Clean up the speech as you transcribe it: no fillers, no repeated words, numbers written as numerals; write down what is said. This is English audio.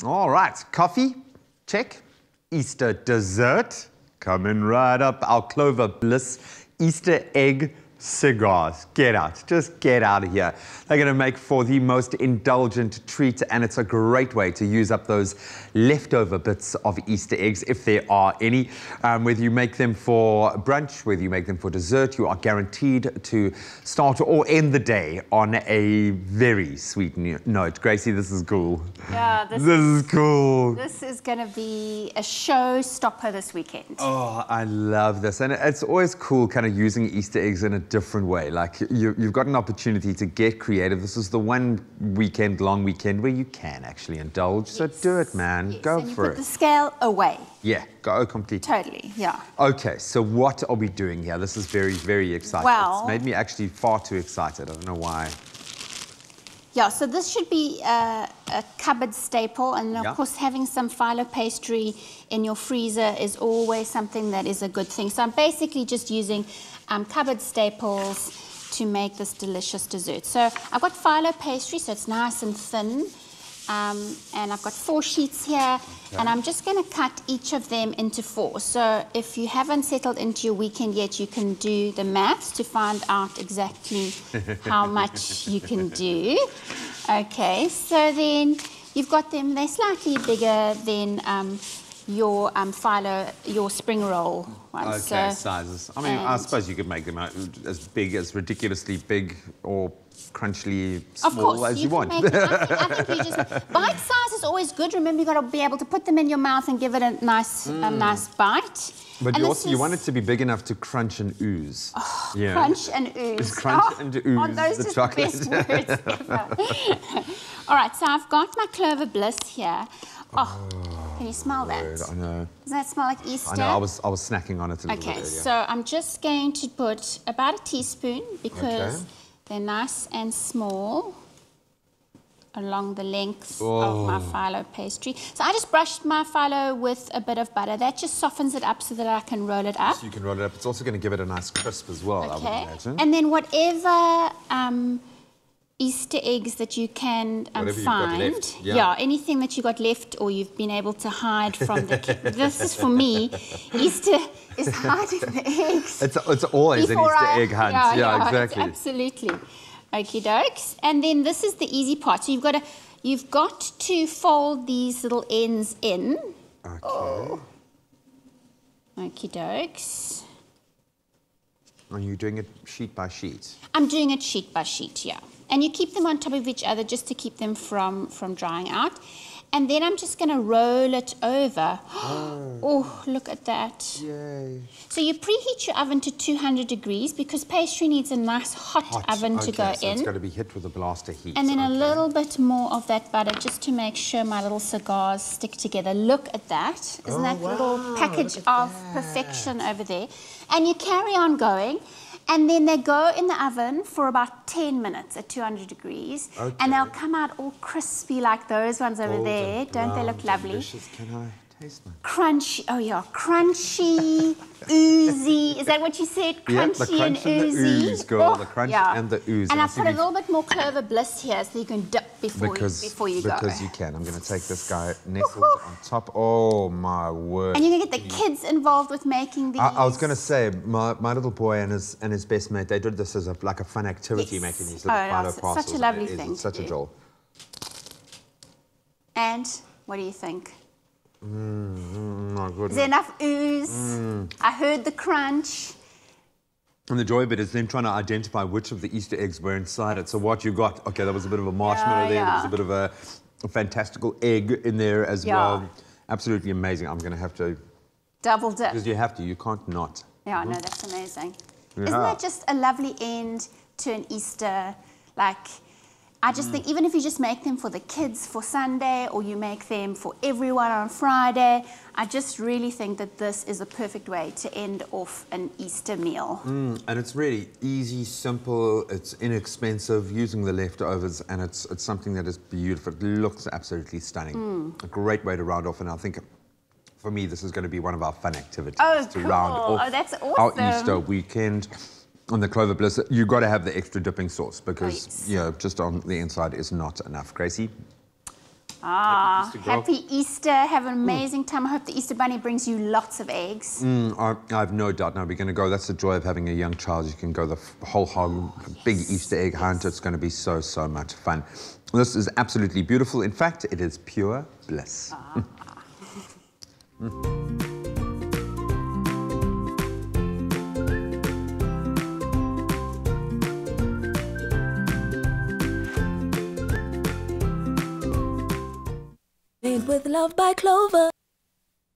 All right, coffee, check. Easter dessert, coming right up. Our Clover Bliss Easter egg cigars. Get out, just get out of here. They're going to make for the most indulgent treat, and it's a great way to use up those leftover bits of Easter eggs, if there are any. Whether you make them for brunch, whether you make them for dessert, you are guaranteed to start or end the day on a very sweet note. Gracie, this is cool. Yeah, this is cool. This is going to be a showstopper this weekend. Oh, I love this. And it's always cool kind of using Easter eggs in a different way. Like, you've got an opportunity to get creative. This is the one weekend, long weekend, where you can actually indulge. So do it, man. Yes. Go and you for put it. The scale away. Yeah, go completely. Totally, yeah. Okay, so what are we doing here? This is very, very exciting. Well, it's made me actually far too excited. I don't know why. Yeah, so this should be a cupboard staple, and of course having some phyllo pastry in your freezer is always something that is a good thing. So I'm basically just using cupboard staples to make this delicious dessert. So I've got phyllo pastry, so it's nice and thin, and I've got 4 sheets here, and I'm just going to cut each of them into 4. So if you haven't settled into your weekend yet, you can do the maths to find out exactly how much you can do. Okay, so then you've got them, they're slightly bigger than your phyllo, your spring roll ones. Okay, so, sizes. I mean, I suppose you could make them as big, as ridiculously big or crunchily small as you want. I think you just, bite size is always good. Remember, you've got to be able to put them in your mouth and give it a nice bite. But you want it to be big enough to crunch and ooze. Oh, yeah. Crunch and ooze. Crunch and ooze. Aren't those the just chocolate. the best words ever? All right, so I've got my Clover Bliss here. Oh, can you smell that? I know. Doesn't that smell like Easter? I know, I was snacking on it a little bit earlier. Okay, so I'm just going to put about a teaspoon, because they're nice and small along the length of my phyllo pastry. So I just brushed my phyllo with a bit of butter. That just softens it up so that I can roll it up. So you can roll it up. It's also going to give it a nice crisp as well, I would imagine. And then whatever Easter eggs that you can find. Yeah, anything that you got left or you've been able to hide from the kids. This is for me. Easter is hiding the eggs. It's always an Easter egg hunt. Yeah, exactly. Absolutely. Okie dokes. And then this is the easy part. So you've got to fold these little ends in. Okay. Oh. Okie dokes. Are you doing it sheet by sheet? I'm doing it sheet by sheet, yeah. And you keep them on top of each other just to keep them from drying out. And then I'm just going to roll it over. Oh, look at that. Yay. So you preheat your oven to 200 degrees because pastry needs a nice hot oven to go so in. It's got to be hit with a blaster heat. And then a little bit more of that butter just to make sure my little cigars stick together. Look at that. Isn't that little package of perfection over there? And you carry on going. And then they go in the oven for about 10 minutes at 200 degrees. Okay. And they'll come out all crispy like those ones over there. Don't they look lovely? Delicious. Can I taste one? Crunchy. Oh, yeah. Crunchy, oozy. Is that what you said? Crunchy the crunch and oozy. The ooze, girl. The crunch and the ooze. And I've put a little bit more Clover Bliss here so you can dip before you go. Because you can. I'm going to take this guy nestled on top. Oh, my word. And you're going to get the kids involved with making these. I was going to say, my little boy and his best mate, they did this as like a fun activity, making these little phyllo parcels. Such a lovely thing. It's such a joy. And what do you think? My goodness. Is there enough ooze? I heard the crunch. And the joy bit is then trying to identify which of the Easter eggs were inside it. So what you got, okay, there was a bit of a marshmallow there, there was a bit of a fantastical egg in there as well. Absolutely amazing. I'm going to have to... Double dip. Because you have to, you can't not. Yeah, no, that's amazing. Isn't that just a lovely end to an Easter? Like, I just think even if you just make them for the kids for Sunday or you make them for everyone on Friday, I just really think that this is a perfect way to end off an Easter meal. And it's really easy, simple, it's inexpensive, using the leftovers, and it's something that is beautiful. It looks absolutely stunning. A great way to round off, and I think for me this is going to be one of our fun activities to round off that's awesome. our Easter weekend. On the Clover Bliss, you've got to have the extra dipping sauce because, you know, just on the inside is not enough. Gracie? Happy Easter. Have an amazing time. I hope the Easter Bunny brings you lots of eggs. I have no doubt. Now we're going to go. That's the joy of having a young child. You can go the whole hog, big Easter egg hunt. It's going to be so, so much fun. This is absolutely beautiful. In fact, it is pure bliss. Made with love by Clover.